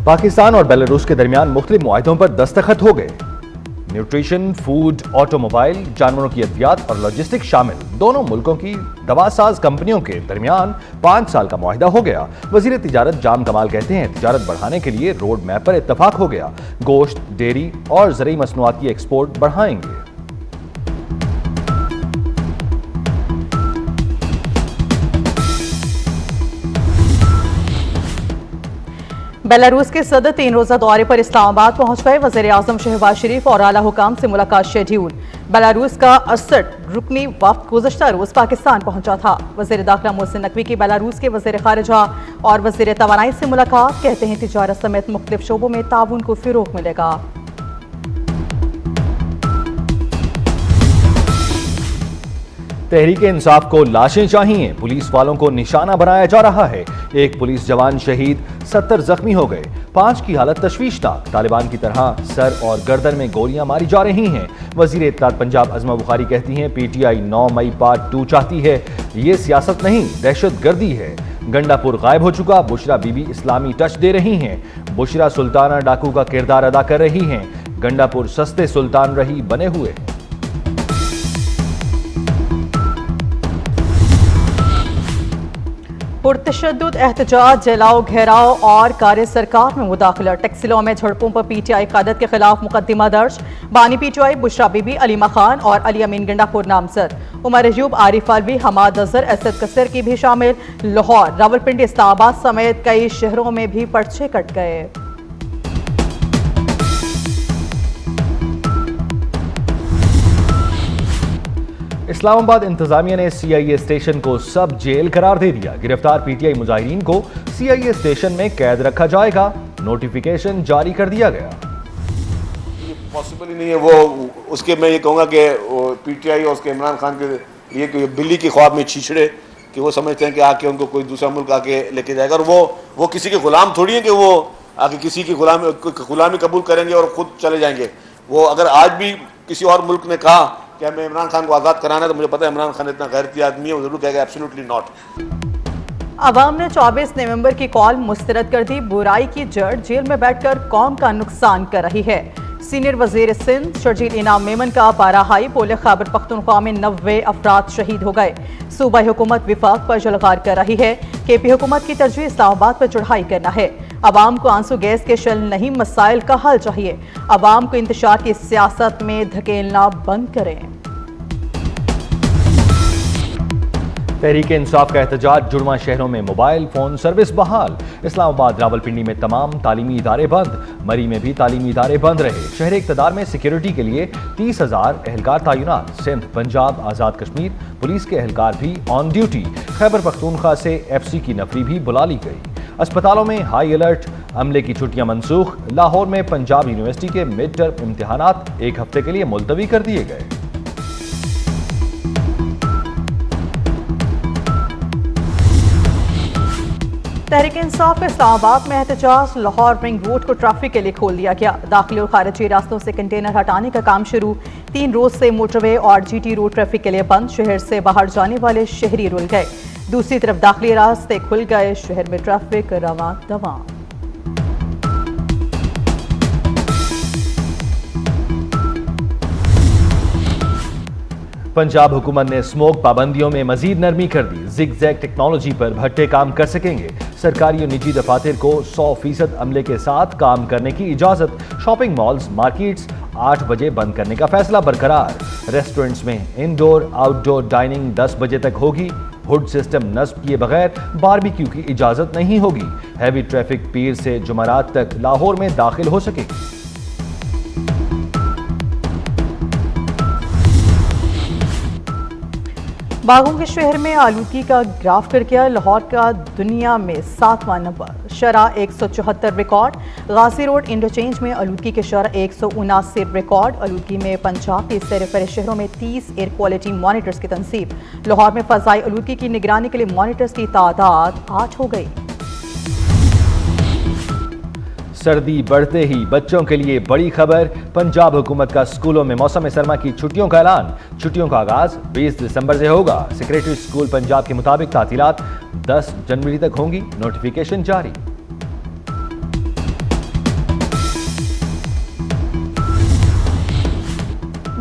पाकिस्तान और बेलारूस के दरमियान मुख्तलिफ मुआहदों पर दस्तखत हो गए। न्यूट्रिशन, फूड, ऑटोमोबाइल, जानवरों की अद्वियात और लॉजिस्टिक शामिल दोनों मुल्कों की दवासाज कंपनियों के दरमियान 5 साल का मुआहिदा हो गया। वजीर तिजारत जाम कमाल कहते हैं, तिजारत बढ़ाने के लिए रोड मैप पर इत्तफाक हो गया। गोश्त, डेयरी और ज़रूरी मसनूआत की एक्सपोर्ट बढ़ाएंगे। बेलारूस के सदर 3 रोजा दौरे पर इस्लामाबाद पहुंच गए। वज़ीर आज़म शहबाज शरीफ और आला हुकाम से मुलाकात शेड्यूल। बेलारूस का 68 रुकनी वफ्द गुज़श्ता रोज पाकिस्तान पहुंचा था। वज़ीर दाखिला मोहसिन नकवी की बेलारूस के वज़ीर खारिजा और वज़ीर तवानाई से मुलाकात। कहते हैं तिजारत समेत मुख्तलिफ शोबों में ताउन को फ़िरोग मिलेगा। तहरीक इंसाफ को लाशें चाहिए, पुलिस वालों को निशाना बनाया जा रहा है। एक पुलिस जवान शहीद, 70 जख्मी हो गए। 5 की हालत तशवीशनाक। तालिबान की तरह सर और गर्दन में गोलियां मारी जा रही हैं। वजीर इत्तेहाद पंजाब अज़मा बुखारी कहती हैं, PTI 9 मई पार्ट 2 चाहती है। ये सियासत नहीं, दहशत गर्दी है। गंडापुर गायब हो चुका, बुशरा बीबी इस्लामी टच दे रही हैं। बुशरा सुल्ताना डाकू का किरदार अदा कर रही हैं। गंडापुर सस्ते सुल्तान रही बने हुए। पुरतशद्दुद एहतजाज, जलाओ, घेराव और कार्य सरकार में मुदाखला। टैक्सिलों में झड़पों पर PTI क़यादत के खिलाफ मुकदमा दर्ज। बानी PTI बुशरा बीबी, अलीमा खान और अली अमीन गंडापुर नामजद। उमर अयूब, आरिफ अलवी, हमाद अजहर, असद कसर की भी शामिल। लाहौर, रावलपिंडी, इस्लामाबाद समेत कई शहरों में भी पर्चे कट गए। इस्लामाबाद इंतजामिया ने CIA स्टेशन को सब जेल करार दे दिया। गिरफ्तार PTI मुजाहिरीन को CIA स्टेशन में कैद रखा जाएगा। नोटिफिकेशन जारी कर दिया गया। ये पॉसिबल ही नहीं है। वो उसके मैं ये कहूँगा कि PTI और उसके इमरान खान के लिए कि बिल्ली के ख्वाब में छीछड़े कि वो समझते हैं कि आके उनको कोई दूसरा मुल्क आके लेके जाएगा। और वो किसी के गुलाम थोड़ी है कि वो आके किसी की गुलामी कबूल करेंगे और खुद चले जाएंगे। वो अगर आज भी किसी और मुल्क ने कहा कि हमें इमरान खान को आज़ाद कराना है, तो मुझे पता है इमरान खान इतना गैरती आदमी है, वो जरूर कहेगा एब्सोल्युटली नॉट। अवाम ने 24 नवंबर की कॉल मुस्तरद कर दी। बुराई की जड़ जेल में बैठकर कौम का नुकसान कर रही है। सीनियर वजीर सिंध शर्जील इनाम मेमन का बाराहाई बोले, खैबर पख्तूनख्वा में 90 अफराद शहीद हो गए। सूबाई हुकूमत विफाक पर जलगार कर रही है। KP हुकूमत की तरजीह इस्लामाबाद पर चढ़ाई करना है। अवाम को आंसू गैस के शल नहीं, मसाइल का हल चाहिए। अवाम को इंतशार की सियासत में धकेलना बंद करें। तहरीक इंसाफ का एहतजाज, जुड़वा शहरों में मोबाइल फोन सर्विस बहाल। इस्लामाबाद, रावलपिंडी में तमाम तालीमी इदारे बंद। मरी में भी तालीमी इदारे बंद रहे। शहर इक़्तिदार में सिक्योरिटी के लिए 30,000 एहलकार तैनात। सिंध, पंजाब, आज़ाद कश्मीर पुलिस के एहलकार भी ऑन ड्यूटी। खैबर पख्तूनख्वा से FC की नफरी भी बुला ली गई। अस्पतालों में हाई अलर्ट, अमले की छुट्टियां मनसूख। लाहौर में पंजाब यूनिवर्सिटी के मिड टर्म इम्तिहानात 1 हफ्ते के लिए मुलतवी कर दिए गए। तहरीक इंसाफ का इस्लामाबाद में एहतजाज, लाहौर रिंग रोड को ट्रैफिक के लिए खोल दिया गया। दाखिली और खारिजी रास्तों से कंटेनर हटाने का काम शुरू। 3 रोज से मोटरवे और GT रोड ट्रैफिक के लिए बंद। शहर से बाहर जाने वाले शहरी रुल गए। दूसरी तरफ दाखिली रास्ते खुल गए। शहर में ट्रैफिक रवां दवां। पंजाब हुकूमत ने स्मोक पाबंदियों में मजीद नरमी कर दी। जिग-जैग टेक्नोलॉजी पर भट्टे काम कर सकेंगे। सरकारी और निजी दफातर को 100% अमले के साथ काम करने की इजाजत। शॉपिंग मॉल्स, मार्केट्स 8 बजे बंद करने का फैसला बरकरार। रेस्टोरेंट्स में इंडोर आउटडोर डाइनिंग 10 बजे तक होगी। हुड सिस्टम नस्ब किए बगैर बारबेक्यू की इजाजत नहीं होगी। हैवी ट्रैफिक पीर से जुमेरात तक लाहौर में दाखिल हो सकेगी। बागों के शहर में आलूगी का ग्राफ कर गया। लाहौर का दुनिया में 7वां नंबर। शरह 174 रिकॉर्ड। गाजी रोड इंटरचेंज में आलूगी के शरह 179 रिकॉर्ड। आलूगी में पंजाब के सैर शहरों में 30 एयर क्वालिटी मॉनिटर्स की तनसीब। लाहौर में फ़ज़ाई आलूगी की निगरानी के लिए मॉनिटर्स की तादाद 8 हो गई। सर्दी बढ़ते ही बच्चों के लिए बड़ी खबर। पंजाब हुकूमत का स्कूलों में मौसम सरमा की छुट्टियों का ऐलान। छुट्टियों का आगाज 20 दिसंबर से होगा। सेक्रेटरी स्कूल पंजाब के मुताबिक तातीलात 10 जनवरी तक होंगी। नोटिफिकेशन जारी।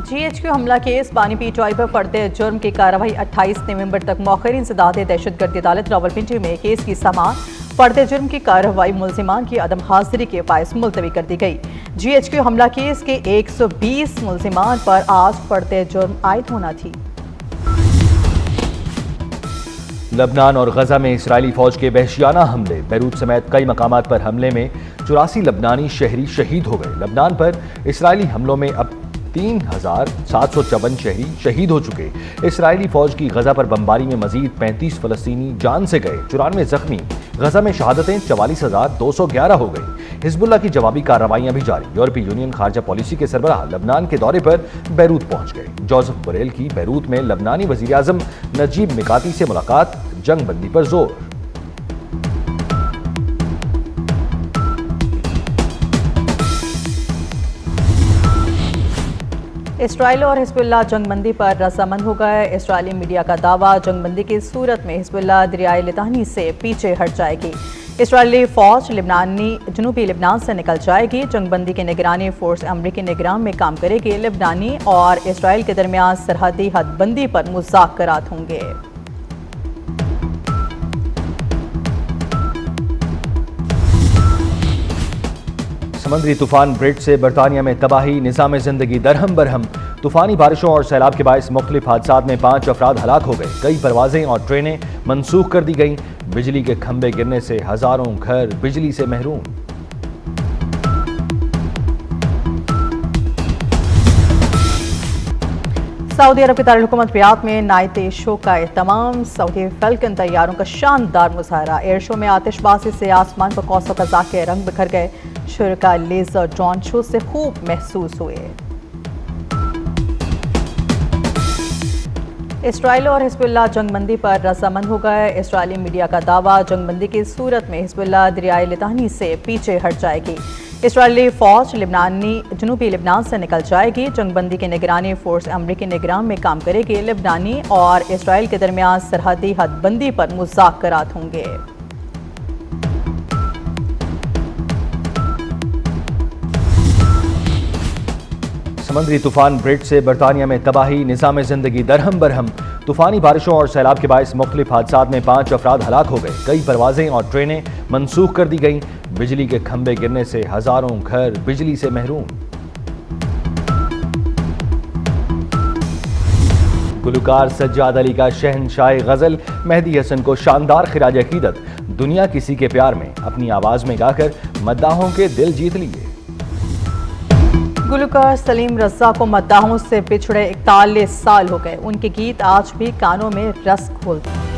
GHQ हमला केस बानी PTI पर फर्द जुर्म की कार्रवाई 28 नवंबर तक मौखर इंसदाद दहशतगर्दी अदालत रावलपिंडी में केस की समाअत फर्द जुर्म की कार्रवाई मुलजिमान की अदम हाजिरी के बायस मुलतवी कर दी गई। GHQ हमला केस के 120 मुलजिमान पर आज फर्द जुर्म आयद होना थी। लबनान और गजा में इसराइली फौज के वहशियाना हमले, बैरूत समेत कई मकामात पर हमले में 84 लबनानी शहरी शहीद हो गए। लबनान पर इसराइली हमलों में अब 3754 शहरी शहीद हो चुके। इसराइली फौज की गजा पर बमबारी में मजीद 35 फलस्तीनी जान से गए, 94 जख्मी। गजा में शहादतें 44,211 हो गई। हिजबुल्लाह की जवाबी कार्रवाइयां भी जारी। यूरोपीय यूनियन खारजा पॉलिसी के सरबराह लबनान के दौरे पर बैरूत पहुंच गए। जोसेफ बोरेल की बैरूत में लबनानी वजीर आजम नजीब मिकाती से मुलाकात, जंग बंदी पर जोर। इसराइल और हिजबुल्लाह जंगबंदी पर रजामंद हो गए। इसराइली मीडिया का दावा, जंगबंदी की सूरत में हिजबुल्लाह दरियाए लितानी से पीछे हट जाएगी। इसराइली फौज जनूबी लिबनान से निकल जाएगी। जंगबंदी की निगरानी फोर्स अमरीकी निगरान में काम करेगी। लिबनानी और इसराइल के दरमियान सरहदी हदबंदी पर मुज़ाकरात होंगे। समुद्री तूफान ब्रिट से बरतानिया में तबाही, निज़ाम ज़िंदगी दरहम बरहम। तूफानी बारिशों और सैलाब के बायस मुख्तलिफ हादसात में 5 अफराद हलाक हो गए। कई परवाजें और ट्रेनें मनसूख कर दी गईं। बिजली के खंभे गिरने से हजारों घर बिजली से महरूम। सऊदी अरब के दारुल-हुकूमत रियाद में नाइट शो का एहतमाम। सऊदी फैल्कन तैयारों का शानदार मुजाहरा। एयर शो में आतिशबाजी से आसमान पर कौसो कज़ा के रंग बिखर गए। शुरा लेजर ड्रोन शो से खूब महसूस हुए। इसराइल और हिजबुल्लाह जंगबंदी पर रजामंद हो गए। इसराइली मीडिया का दावा, जंगबंदी की सूरत में हिजबुल्लाह दरियाए लितानी से पीछे हट जाएगी। इसराइली फौज जनूबी लिबनान से निकल जाएगी। जंगबंदी की निगरानी फोर्स अमरीकी निगरान में काम करेगी। लिबनानी और इसराइल के दरमियान सरहदी हदबंदी पर मुज़ाकरात होंगे। समुद्री तूफान ब्रिट से बरतानिया में तबाही, निज़ाम ज़िंदगी दरहम बरहम। तूफानी बारिशों और सैलाब के बायस मुख्तलिफ हादसात में 5 अफराद हलाक हो गए। कई परवाजें और ट्रेनें मनसूख कर दी गईं। बिजली के खंभे गिरने से हजारों घर बिजली से महरूम। गुलकार सज्जाद अली का शहनशाह गजल मेहदी हसन को शानदार खिराज अकीदत। दुनिया किसी के प्यार में अपनी आवाज में गाकर मद्दाहों के दिल जीत लिए। गुलकार सलीम रज़ा को मद्दाहों से बिछड़े 41 साल हो गए। उनके गीत आज भी कानों में रस घोलते हैं।